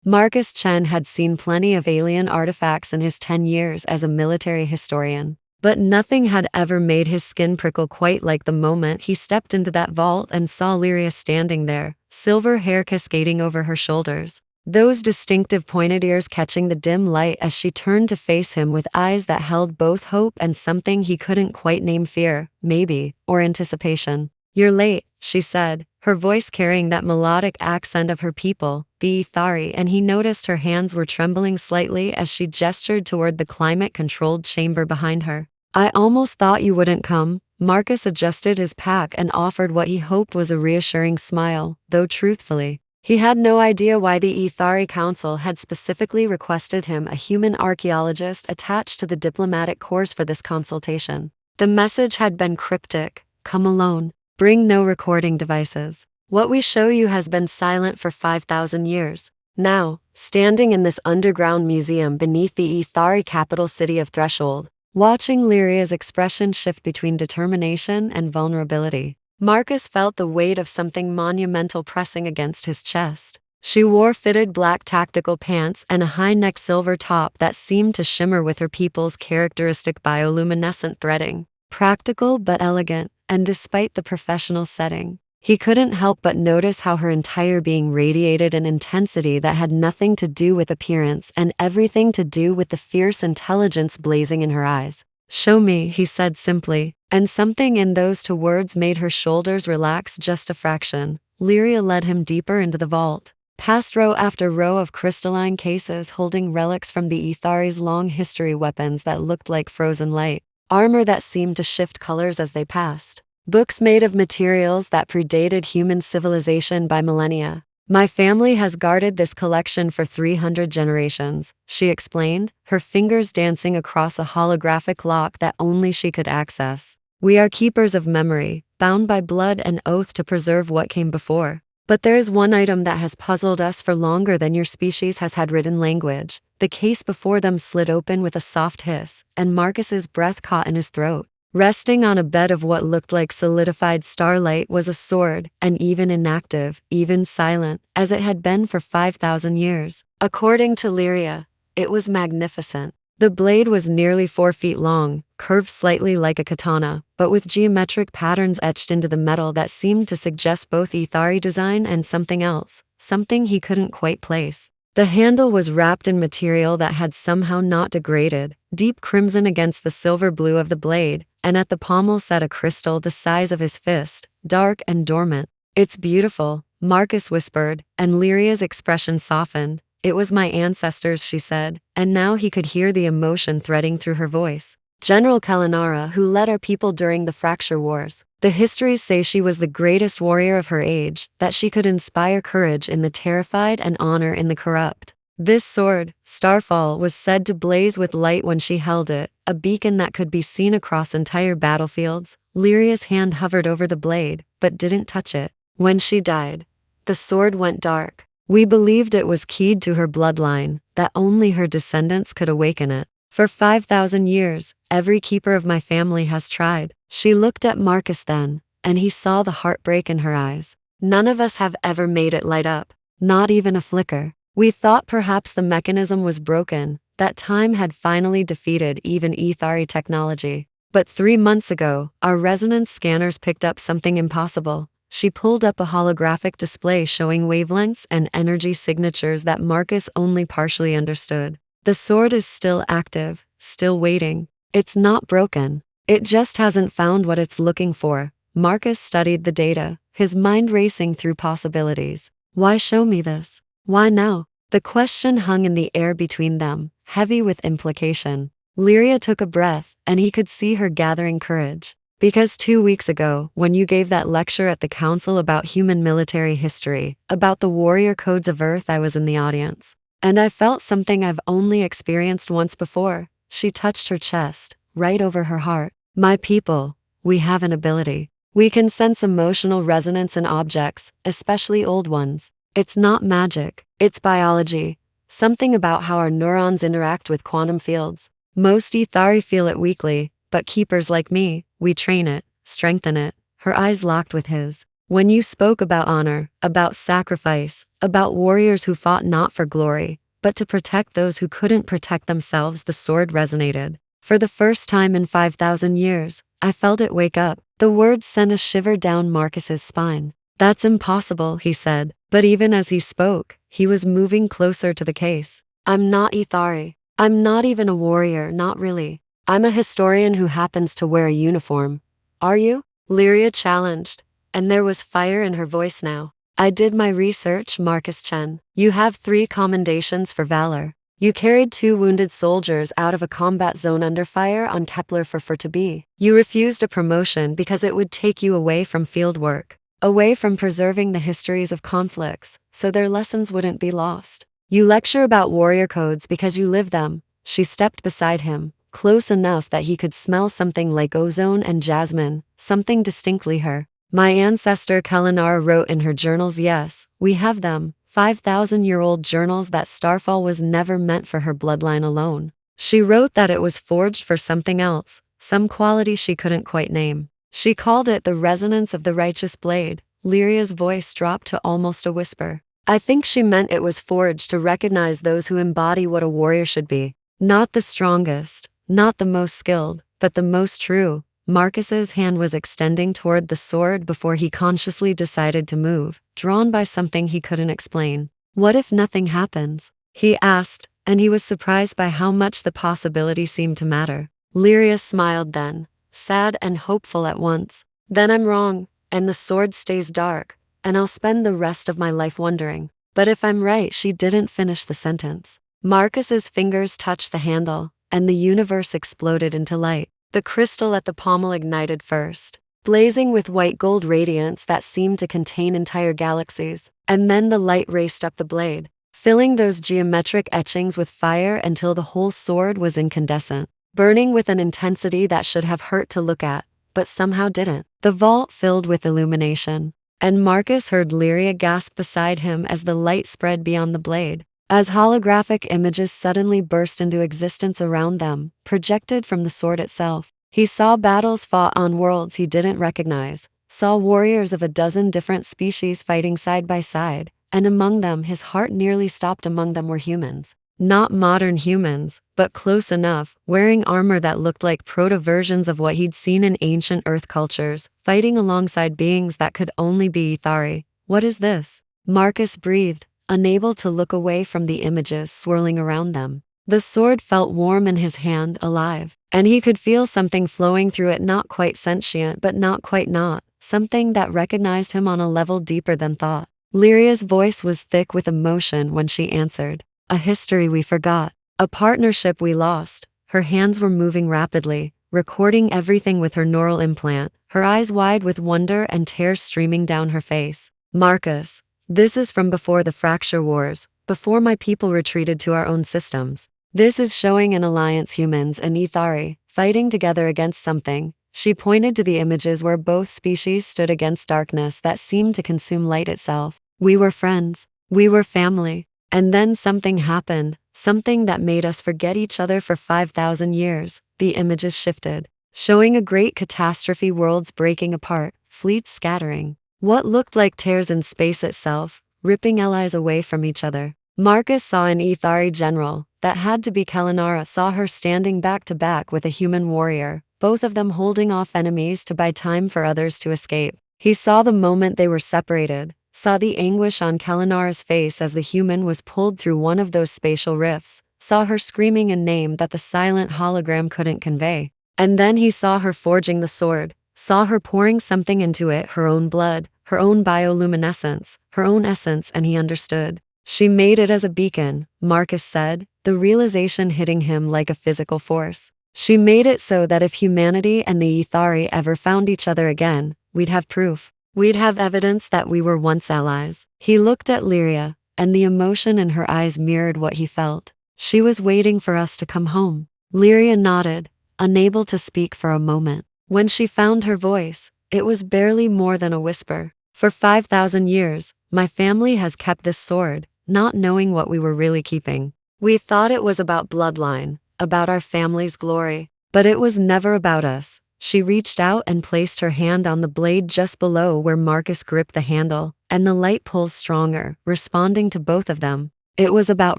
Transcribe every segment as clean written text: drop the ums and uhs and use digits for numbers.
Marcus Chen had seen plenty of alien artifacts in his 10 years as a military historian, but nothing had ever made his skin prickle quite like the moment he stepped into that vault and saw Lyria standing there, silver hair cascading over her shoulders, those distinctive pointed ears catching the dim light as she turned to face him with eyes that held both hope and something he couldn't quite name, fear, maybe, or anticipation. "You're late," she said, her voice carrying that melodic accent of her people, the Aethari, and he noticed her hands were trembling slightly as she gestured toward the climate-controlled chamber behind her. "I almost thought you wouldn't come." Marcus adjusted his pack and offered what he hoped was a reassuring smile, though truthfully, he had no idea why the Aethari Council had specifically requested him, a human archaeologist attached to the diplomatic corps, for this consultation. The message had been cryptic: "Come alone. Bring no recording devices. What we show you has been silent for 5,000 years." Now, standing in this underground museum beneath the Aethari capital city of Threshold, watching Lyria's expression shift between determination and vulnerability, Marcus felt the weight of something monumental pressing against his chest. She wore fitted black tactical pants and a high-neck silver top that seemed to shimmer with her people's characteristic bioluminescent threading. Practical but elegant, and despite the professional setting, he couldn't help but notice how her entire being radiated an intensity that had nothing to do with appearance and everything to do with the fierce intelligence blazing in her eyes. "Show me," he said simply, and something in those two words made her shoulders relax just a fraction. Lyria led him deeper into the vault, past row after row of crystalline cases holding relics from the Aethari's long history, weapons that looked like frozen light, armor that seemed to shift colors as they passed, books made of materials that predated human civilization by millennia. "My family has guarded this collection for 300 generations," she explained, her fingers dancing across a holographic lock that only she could access. "We are keepers of memory, bound by blood and oath to preserve what came before. But there is one item that has puzzled us for longer than your species has had written language." The case before them slid open with a soft hiss, and Marcus's breath caught in his throat. Resting on a bed of what looked like solidified starlight was a sword, and even inactive, even silent, as it had been for 5,000 years. According to Lyria, it was magnificent. The blade was nearly 4 feet long, curved slightly like a katana, but with geometric patterns etched into the metal that seemed to suggest both Aethari design and something else, something he couldn't quite place. The handle was wrapped in material that had somehow not degraded, deep crimson against the silver blue of the blade, and at the pommel sat a crystal the size of his fist, dark and dormant. "It's beautiful," Marcus whispered, and Lyria's expression softened. "It was my ancestors," she said, and now he could hear the emotion threading through her voice. "General Kalinara, who led our people during the Fracture Wars. The histories say she was the greatest warrior of her age, that she could inspire courage in the terrified and honor in the corrupt. This sword, Starfall, was said to blaze with light when she held it, a beacon that could be seen across entire battlefields." Lyria's hand hovered over the blade, but didn't touch it. "When she died, the sword went dark. We believed it was keyed to her bloodline, that only her descendants could awaken it. For 5,000 years, every keeper of my family has tried." She looked at Marcus then, and he saw the heartbreak in her eyes. "None of us have ever made it light up, not even a flicker. We thought perhaps the mechanism was broken, that time had finally defeated even Aethari technology. But 3 months ago, our resonance scanners picked up something impossible." She pulled up a holographic display showing wavelengths and energy signatures that Marcus only partially understood. "The sword is still active, still waiting. It's not broken. It just hasn't found what it's looking for." Marcus studied the data, his mind racing through possibilities. "Why show me this? Why now?" The question hung in the air between them, heavy with implication. Lyria took a breath, and he could see her gathering courage. "Because 2 weeks ago, when you gave that lecture at the council about human military history, about the warrior codes of Earth, I was in the audience. And I felt something I've only experienced once before." She touched her chest, right over her heart. "My people, we have an ability. We can sense emotional resonance in objects, especially old ones. It's not magic, it's biology. Something about how our neurons interact with quantum fields. Most Aethari feel it weakly, but keepers like me, we train it, strengthen it." Her eyes locked with his. When you spoke about honor, about sacrifice, about warriors who fought not for glory, but to protect those who couldn't protect themselves, the sword resonated. For the first time in 5,000 years, I felt it wake up. The words sent a shiver down Marcus's spine. That's impossible, he said, but even as he spoke, he was moving closer to the case. I'm not Aethari. I'm not even a warrior, not really. I'm a historian who happens to wear a uniform. Are you? Lyria challenged, and there was fire in her voice now. I did my research, Marcus Chen. You have 3 commendations for valor. You carried 2 wounded soldiers out of a combat zone under fire on Kepler for to be. You refused a promotion because it would take you away from field work, away from preserving the histories of conflicts, so their lessons wouldn't be lost. You lecture about warrior codes because you live them. She stepped beside him, close enough that he could smell something like ozone and jasmine, something distinctly her. My ancestor Kalinara wrote in her journals, yes, we have them, 5,000-year-old journals, that Starfall was never meant for her bloodline alone. She wrote that it was forged for something else, some quality she couldn't quite name. She called it the resonance of the righteous blade. Lyria's voice dropped to almost a whisper. I think she meant it was forged to recognize those who embody what a warrior should be. Not the strongest, not the most skilled, but the most true. Marcus's hand was extending toward the sword before he consciously decided to move, drawn by something he couldn't explain. What if nothing happens? He asked, and he was surprised by how much the possibility seemed to matter. Lyria smiled then, sad and hopeful at once. Then I'm wrong, and the sword stays dark, and I'll spend the rest of my life wondering. But if I'm right, she didn't finish the sentence. Marcus's fingers touched the handle, and the universe exploded into light. The crystal at the pommel ignited first, blazing with white gold radiance that seemed to contain entire galaxies, and then the light raced up the blade, filling those geometric etchings with fire until the whole sword was incandescent, burning with an intensity that should have hurt to look at, but somehow didn't. The vault filled with illumination, and Marcus heard Lyria gasp beside him as the light spread beyond the blade, as holographic images suddenly burst into existence around them, projected from the sword itself. He saw battles fought on worlds he didn't recognize, saw warriors of a dozen different species fighting side by side, and among them his heart nearly stopped. Among them were humans. Not modern humans, but close enough, wearing armor that looked like proto-versions of what he'd seen in ancient Earth cultures, fighting alongside beings that could only be Aethari. What is this? Marcus breathed, unable to look away from the images swirling around them. The sword felt warm in his hand, alive, and he could feel something flowing through it, not quite sentient but not quite not, something that recognized him on a level deeper than thought. Lyria's voice was thick with emotion when she answered. A history we forgot, a partnership we lost. Her hands were moving rapidly, recording everything with her neural implant, her eyes wide with wonder and tears streaming down her face. Marcus, this is from before the fracture wars, before my people retreated to our own systems. This is showing an alliance, humans and Aethari, fighting together against something. She pointed to the images where both species stood against darkness that seemed to consume light itself. We were friends. We were family. And then something happened, something that made us forget each other for 5,000 years. The images shifted, showing a great catastrophe, worlds breaking apart, fleets scattering. What looked like tears in space itself, ripping allies away from each other. Marcus saw an Aethari general, that had to be Kalinara, saw her standing back to back with a human warrior, both of them holding off enemies to buy time for others to escape. He saw the moment they were separated, saw the anguish on Kalinara's face as the human was pulled through one of those spatial rifts, saw her screaming a name that the silent hologram couldn't convey. And then he saw her forging the sword, saw her pouring something into it, her own blood, her own bioluminescence, her own essence, and he understood. She made it as a beacon, Marcus said, the realization hitting him like a physical force. She made it so that if humanity and the Aethari ever found each other again, we'd have proof. We'd have evidence that we were once allies. He looked at Lyria, and the emotion in her eyes mirrored what he felt. She was waiting for us to come home. Lyria nodded, unable to speak for a moment. When she found her voice, it was barely more than a whisper. For 5,000 years, my family has kept this sword, not knowing what we were really keeping. We thought it was about bloodline, about our family's glory, but it was never about us. She reached out and placed her hand on the blade just below where Marcus gripped the handle, and the light pulls stronger, responding to both of them. It was about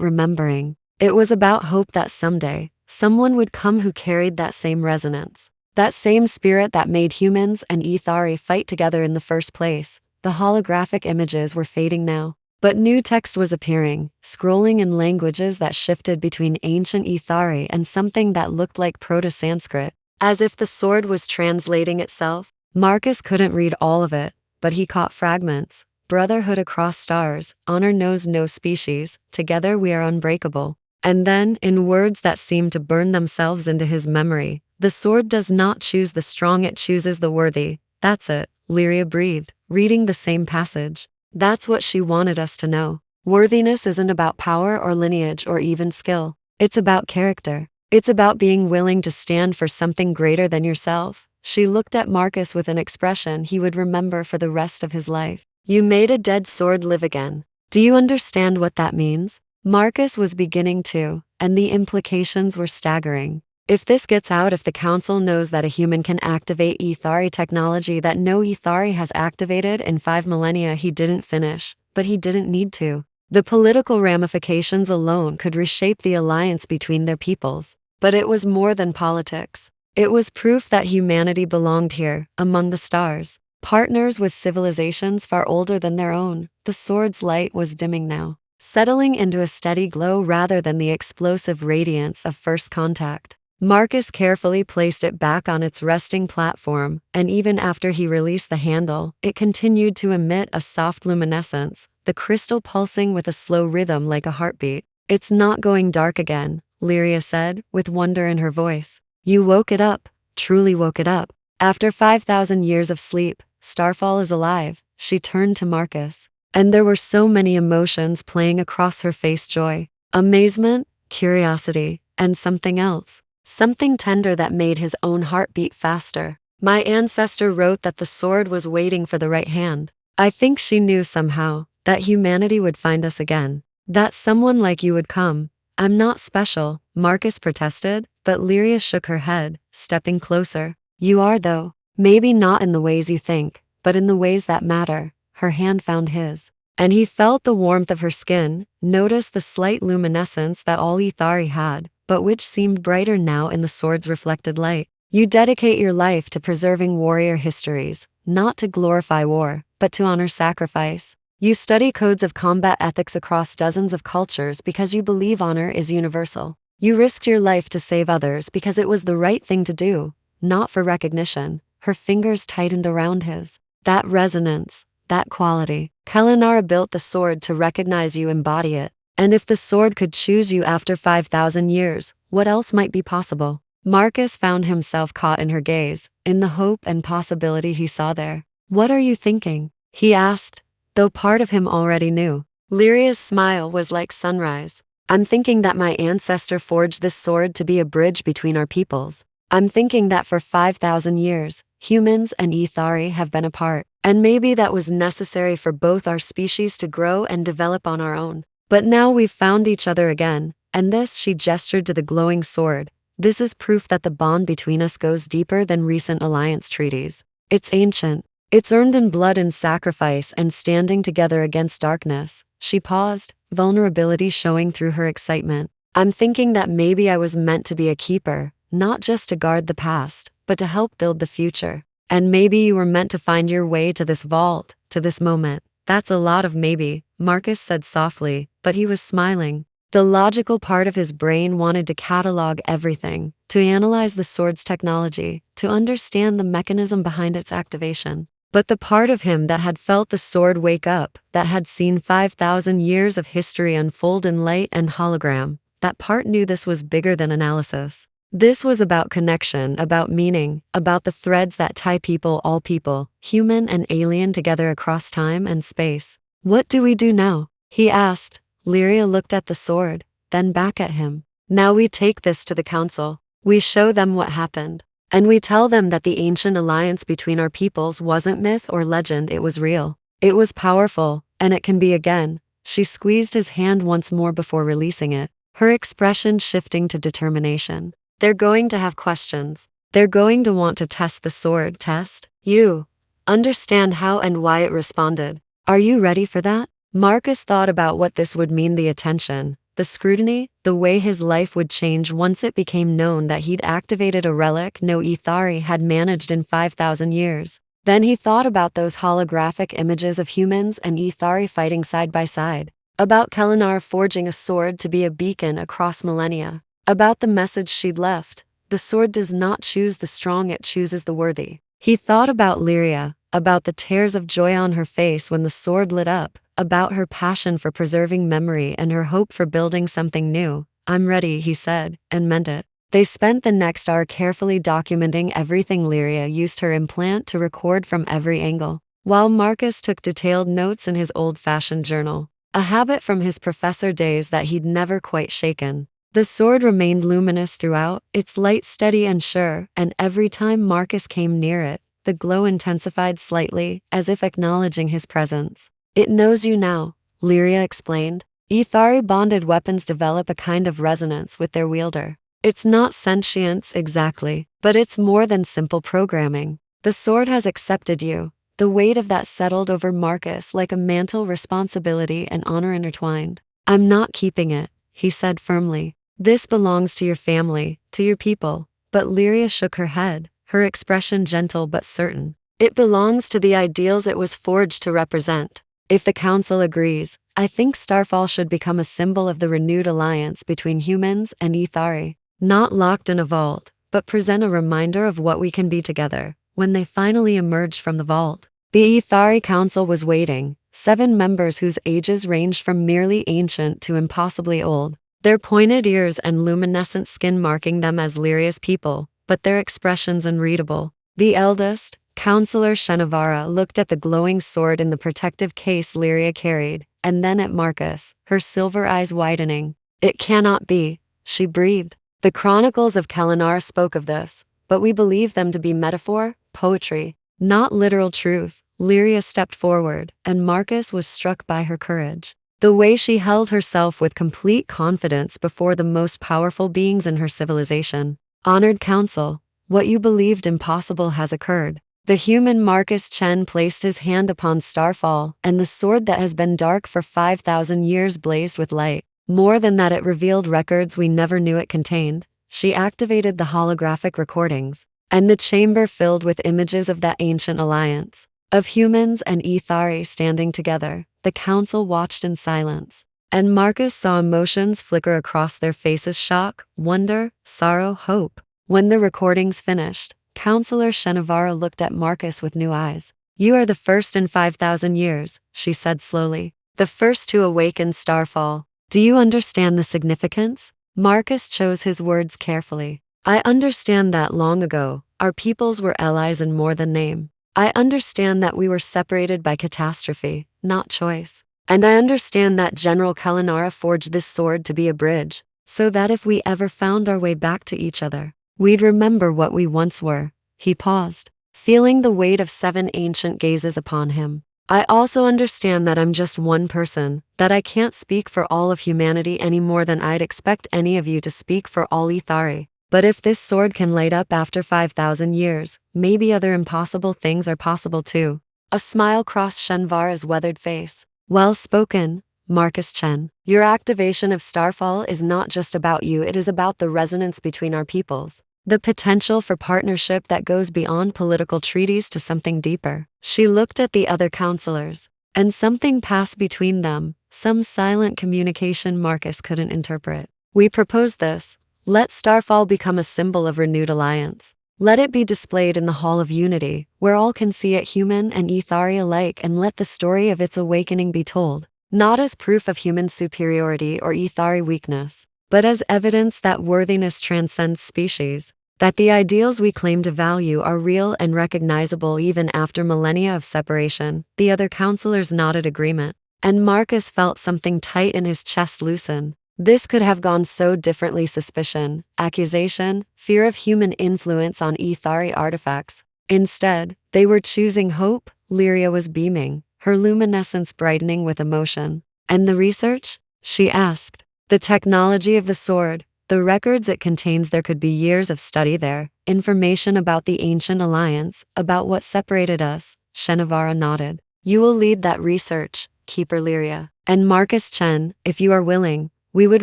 remembering. It was about hope that someday, someone would come who carried that same resonance. That same spirit that made humans and Aethari fight together in the first place. The holographic images were fading now, but new text was appearing, scrolling in languages that shifted between ancient Aethari and something that looked like Proto-Sanskrit. As if the sword was translating itself. Marcus couldn't read all of it, but he caught fragments. Brotherhood across stars, honor knows no species, together we are unbreakable. And then, in words that seemed to burn themselves into his memory, the sword does not choose the strong, it chooses the worthy. That's it, Lyria breathed, reading the same passage. That's what she wanted us to know. Worthiness isn't about power or lineage or even skill. It's about character. It's about being willing to stand for something greater than yourself. She looked at Marcus with an expression he would remember for the rest of his life. You made a dead sword live again. Do you understand what that means? Marcus was beginning to, and the implications were staggering. If this gets out, if the council knows that a human can activate Aethari technology that no Aethari has activated in 5 millennia, he didn't finish, but he didn't need to. The political ramifications alone could reshape the alliance between their peoples. But it was more than politics. It was proof that humanity belonged here, among the stars. Partners with civilizations far older than their own. The sword's light was dimming now, settling into a steady glow rather than the explosive radiance of first contact. Marcus carefully placed it back on its resting platform, and even after he released the handle, it continued to emit a soft luminescence, the crystal pulsing with a slow rhythm like a heartbeat. It's not going dark again, Lyria said, with wonder in her voice. You woke it up, truly woke it up. After 5,000 years of sleep, Starfall is alive. She turned to Marcus, and there were so many emotions playing across her face: joy, amazement, curiosity, and something else. Something tender that made his own heart beat faster. My ancestor wrote that the sword was waiting for the right hand. I think she knew somehow that humanity would find us again. That someone like you would come. I'm not special, Marcus protested, but Lyria shook her head, stepping closer. You are though. Maybe not in the ways you think, but in the ways that matter. Her hand found his, and he felt the warmth of her skin, noticed the slight luminescence that all Aethari had, but which seemed brighter now in the sword's reflected light. You dedicate your life to preserving warrior histories, not to glorify war, but to honor sacrifice. You study codes of combat ethics across dozens of cultures because you believe honor is universal. You risked your life to save others because it was the right thing to do, not for recognition. Her fingers tightened around his. That resonance, that quality. Kalinara built the sword to recognize you, embody it. And if the sword could choose you after 5,000 years, what else might be possible? Marcus found himself caught in her gaze, in the hope and possibility he saw there. What are you thinking? He asked, though part of him already knew. Lyria's smile was like sunrise. I'm thinking that my ancestor forged this sword to be a bridge between our peoples. I'm thinking that for 5,000 years, humans and Aethari have been apart, and maybe that was necessary for both our species to grow and develop on our own. But now we've found each other again, and this, she gestured to the glowing sword, this is proof that the bond between us goes deeper than recent alliance treaties. It's ancient. It's earned in blood and sacrifice and standing together against darkness. She paused, vulnerability showing through her excitement. I'm thinking that maybe I was meant to be a keeper, not just to guard the past, but to help build the future. And maybe you were meant to find your way to this vault, to this moment. That's a lot of maybe, Marcus said softly, but he was smiling. The logical part of his brain wanted to catalog everything, to analyze the sword's technology, to understand the mechanism behind its activation. But the part of him that had felt the sword wake up, that had seen 5,000 years of history unfold in light and hologram, that part knew this was bigger than analysis. This was about connection, about meaning, about the threads that tie people, all people, human and alien, together across time and space. What do we do now? He asked. Lyria looked at the sword, then back at him. Now we take this to the council. We show them what happened. And we tell them that the ancient alliance between our peoples wasn't myth or legend, it was real. It was powerful, and it can be again. She squeezed his hand once more before releasing it, her expression shifting to determination. They're going to have questions. They're going to want to test the sword test. You understand how and why it responded. Are you ready for that? Marcus thought about what this would mean: the attention, the scrutiny, the way his life would change once it became known that he'd activated a relic no Aethari had managed in 5,000 years. Then he thought about those holographic images of humans and Aethari fighting side by side, about Kelenar forging a sword to be a beacon across millennia, about the message she'd left: the sword does not choose the strong, it chooses the worthy. He thought about Lyria, about the tears of joy on her face when the sword lit up, about her passion for preserving memory and her hope for building something new. I'm ready, he said, and meant it. They spent the next hour carefully documenting everything Lyria used her implant to record from every angle, while Marcus took detailed notes in his old-fashioned journal, a habit from his professor days that he'd never quite shaken. The sword remained luminous throughout, its light steady and sure, and every time Marcus came near it, the glow intensified slightly, as if acknowledging his presence. It knows you now, Lyria explained. Aethari-bonded weapons develop a kind of resonance with their wielder. It's not sentience exactly, but it's more than simple programming. The sword has accepted you. The weight of that settled over Marcus like a mantle, responsibility and honor intertwined. I'm not keeping it, he said firmly. This belongs to your family, to your people. But Lyria shook her head, her expression gentle but certain. It belongs to the ideals it was forged to represent. If the Council agrees, I think Starfall should become a symbol of the renewed alliance between humans and Aethari. Not locked in a vault, but present a reminder of what we can be together. When they finally emerged from the vault, the Aethari Council was waiting, 7 members whose ages ranged from merely ancient to impossibly old, their pointed ears and luminescent skin marking them as Lyria's people, but their expressions unreadable. The eldest, Counselor Shenavara, looked at the glowing sword in the protective case Lyria carried, and then at Marcus, her silver eyes widening. It cannot be, she breathed. The chronicles of Kelenar spoke of this, but we believe them to be metaphor, poetry, not literal truth. Lyria stepped forward, and Marcus was struck by her courage. The way she held herself with complete confidence before the most powerful beings in her civilization. Honored Council, what you believed impossible has occurred. The human Marcus Chen placed his hand upon Starfall, and the sword that has been dark for 5,000 years blazed with light. More than that, it revealed records we never knew it contained. She activated the holographic recordings, and the chamber filled with images of that ancient alliance, of humans and Aethari standing together. The council watched in silence, and Marcus saw emotions flicker across their faces: shock, wonder, sorrow, hope. When the recordings finished, Counselor Shenavara looked at Marcus with new eyes. You are the first in 5,000 years, she said slowly. The first to awaken Starfall. Do you understand the significance? Marcus chose his words carefully. I understand that long ago, our peoples were allies in more than name. I understand that we were separated by catastrophe, not choice. And I understand that General Kelenar forged this sword to be a bridge, so that if we ever found our way back to each other, we'd remember what we once were. He paused, feeling the weight of 7 ancient gazes upon him. I also understand that I'm just one person, that I can't speak for all of humanity any more than I'd expect any of you to speak for all Aethari. But if this sword can light up after 5,000 years, maybe other impossible things are possible too. A smile crossed Shenvara's weathered face. Well spoken, Marcus Chen. Your activation of Starfall is not just about you, it is about the resonance between our peoples. The potential for partnership that goes beyond political treaties to something deeper. She looked at the other counselors, and something passed between them, some silent communication Marcus couldn't interpret. We propose this. Let Starfall become a symbol of renewed alliance. Let it be displayed in the Hall of Unity, where all can see it, human and Aethari alike, and let the story of its awakening be told, not as proof of human superiority or Aethari weakness, but as evidence that worthiness transcends species, that the ideals we claim to value are real and recognizable even after millennia of separation. The other counselors nodded agreement, and Marcus felt something tight in his chest loosen. This could have gone so differently: suspicion, accusation, fear of human influence on Aethari artifacts. Instead, they were choosing hope. Lyria was beaming, her luminescence brightening with emotion. And the research? She asked. The technology of the sword, The records it contains, there could be years of study there, information about the ancient alliance, about what separated us. Shenavara nodded. You will lead that research, Keeper Lyria. And Marcus Chen, if you are willing, we would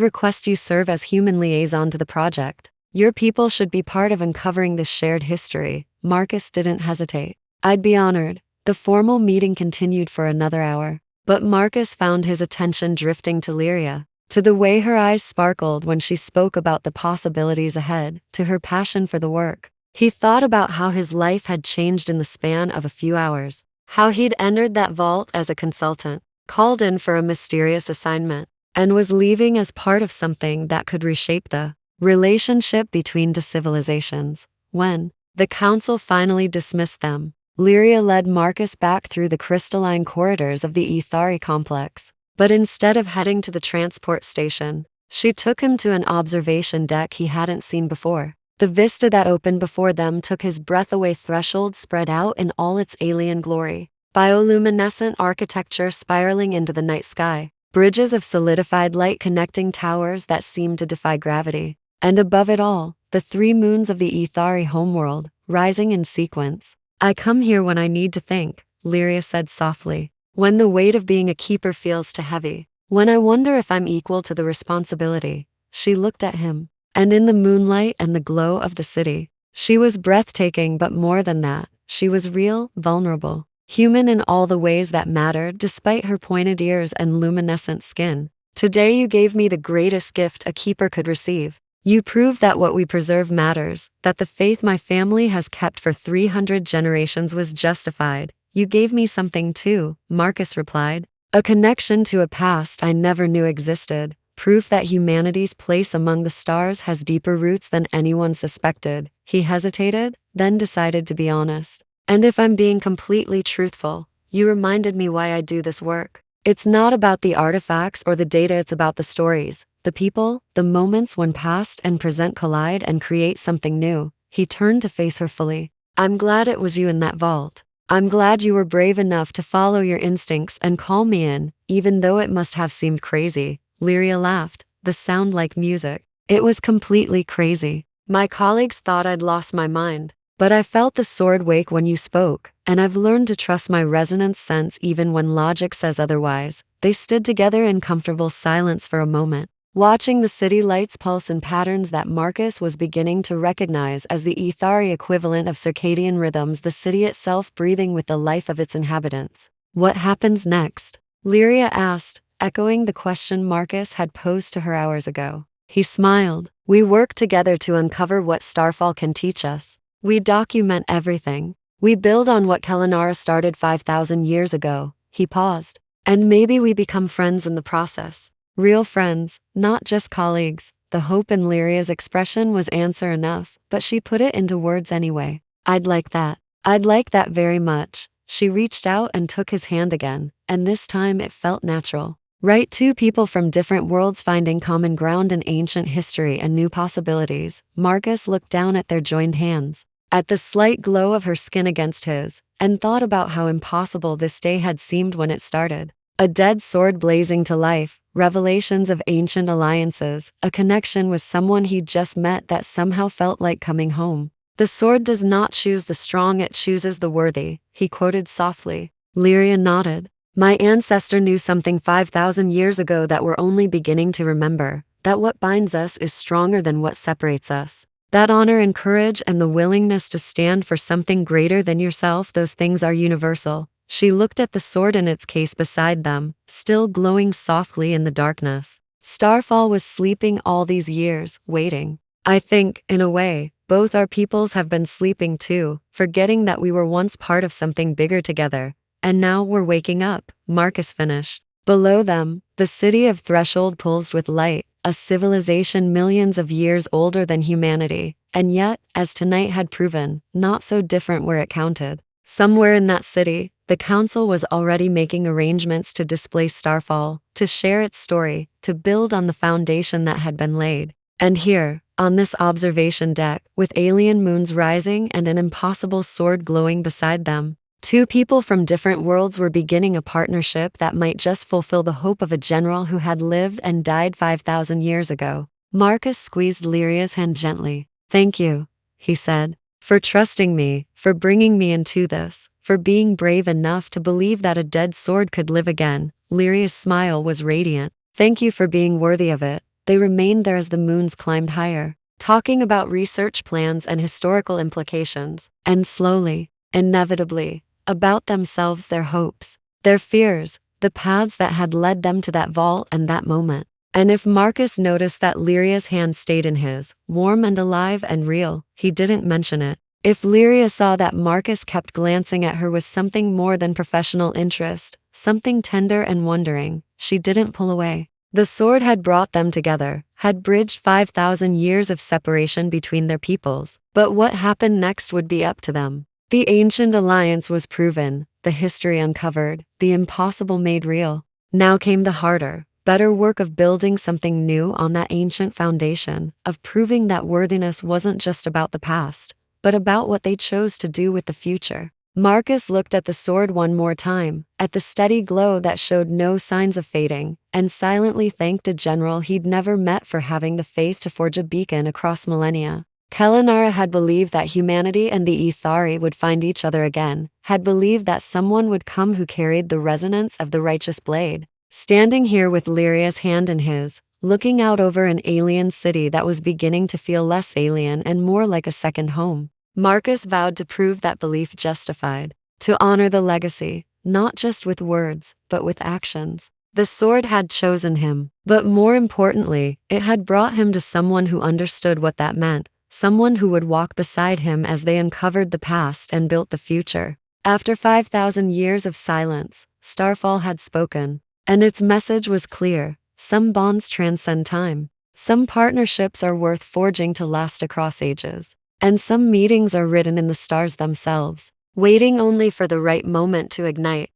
request you serve as human liaison to the project. Your people should be part of uncovering this shared history. Marcus didn't hesitate. I'd be honored. The formal meeting continued for another hour, but Marcus found his attention drifting to Lyria, to the way her eyes sparkled when she spoke about the possibilities ahead, to her passion for the work. He thought about how his life had changed in the span of a few hours, how he'd entered that vault as a consultant, called in for a mysterious assignment, and was leaving as part of something that could reshape the relationship between two civilizations. When the council finally dismissed them, Lyria led Marcus back through the crystalline corridors of the Aethari complex. But instead of heading to the transport station, she took him to an observation deck he hadn't seen before. The vista that opened before them took his breath away. Threshold spread out in all its alien glory, bioluminescent architecture spiraling into the night sky, bridges of solidified light connecting towers that seemed to defy gravity, and above it all, the 3 moons of the Aethari homeworld, rising in sequence. I come here when I need to think, Lyria said softly. When the weight of being a keeper feels too heavy. When I wonder if I'm equal to the responsibility. She looked at him, and in the moonlight and the glow of the city, she was breathtaking, but more than that, she was real, vulnerable, human in all the ways that mattered despite her pointed ears and luminescent skin. Today you gave me the greatest gift a keeper could receive. You proved that what we preserve matters, that the faith my family has kept for 300 generations was justified. You gave me something too, Marcus replied. A connection to a past I never knew existed, proof that humanity's place among the stars has deeper roots than anyone suspected. He hesitated, then decided to be honest. And if I'm being completely truthful, you reminded me why I do this work. It's not about the artifacts or the data, it's about the stories, the people, the moments when past and present collide and create something new. He turned to face her fully. I'm glad it was you in that vault. I'm glad you were brave enough to follow your instincts and call me in, even though it must have seemed crazy. Lyria laughed, the sound like music. It was completely crazy. My colleagues thought I'd lost my mind, but I felt the sword wake when you spoke, and I've learned to trust my resonance sense even when logic says otherwise. They stood together in comfortable silence for a moment, watching the city lights pulse in patterns that Marcus was beginning to recognize as the Aethari equivalent of circadian rhythms, the city itself breathing with the life of its inhabitants. What happens next? Lyria asked, echoing the question Marcus had posed to her hours ago. He smiled. We work together to uncover what Starfall can teach us. We document everything. We build on what Kellanara started 5,000 years ago. He paused. And maybe we become friends in the process. Real friends, not just colleagues. The hope in Lyria's expression was answer enough, but she put it into words anyway. I'd like that. I'd like that very much. She reached out and took his hand again, and this time it felt natural. Right, 2 people from different worlds finding common ground in ancient history and new possibilities. Marcus looked down at their joined hands, at the slight glow of her skin against his, and thought about how impossible this day had seemed when it started. A dead sword blazing to life, revelations of ancient alliances, a connection with someone he'd just met that somehow felt like coming home. The sword does not choose the strong, it chooses the worthy, he quoted softly. Lyria nodded. My ancestor knew something 5,000 years ago that we're only beginning to remember, that what binds us is stronger than what separates us. That honor and courage and the willingness to stand for something greater than yourself, those things are universal. She looked at the sword in its case beside them, still glowing softly in the darkness. Starfall was sleeping all these years, waiting. I think, in a way, both our peoples have been sleeping too, forgetting that we were once part of something bigger together. And now we're waking up, Marcus finished. Below them, the city of Threshold pulsed with light, a civilization millions of years older than humanity, and yet, as tonight had proven, not so different where it counted. Somewhere in that city, the council was already making arrangements to displace Starfall, to share its story, to build on the foundation that had been laid. And here, on this observation deck, with alien moons rising and an impossible sword glowing beside them, 2 people from different worlds were beginning a partnership that might just fulfill the hope of a general who had lived and died 5,000 years ago. Marcus squeezed Lyria's hand gently. "Thank you," he said, "for trusting me, for bringing me into this, for being brave enough to believe that a dead sword could live again." Lyria's smile was radiant. "Thank you for being worthy of it." They remained there as the moons climbed higher, talking about research plans and historical implications, and slowly, inevitably, about themselves, their hopes, their fears, the paths that had led them to that vault and that moment. And if Marcus noticed that Lyria's hand stayed in his, warm and alive and real, he didn't mention it. If Lyria saw that Marcus kept glancing at her with something more than professional interest, something tender and wondering, she didn't pull away. The sword had brought them together, had bridged 5,000 years of separation between their peoples. But what happened next would be up to them. The ancient alliance was proven, the history uncovered, the impossible made real. Now came the harder, better work of building something new on that ancient foundation, of proving that worthiness wasn't just about the past, but about what they chose to do with the future. Marcus looked at the sword one more time, at the steady glow that showed no signs of fading, and silently thanked a general he'd never met for having the faith to forge a beacon across millennia. Kellanara had believed that humanity and the Aethari would find each other again, had believed that someone would come who carried the resonance of the righteous blade. Standing here with Lyria's hand in his, looking out over an alien city that was beginning to feel less alien and more like a second home, Marcus vowed to prove that belief justified, to honor the legacy, not just with words, but with actions. The sword had chosen him, but more importantly, it had brought him to someone who understood what that meant, someone who would walk beside him as they uncovered the past and built the future. After 5,000 years of silence, Starfall had spoken, and its message was clear. Some bonds transcend time. Some partnerships are worth forging to last across ages. And some meetings are written in the stars themselves, waiting only for the right moment to ignite.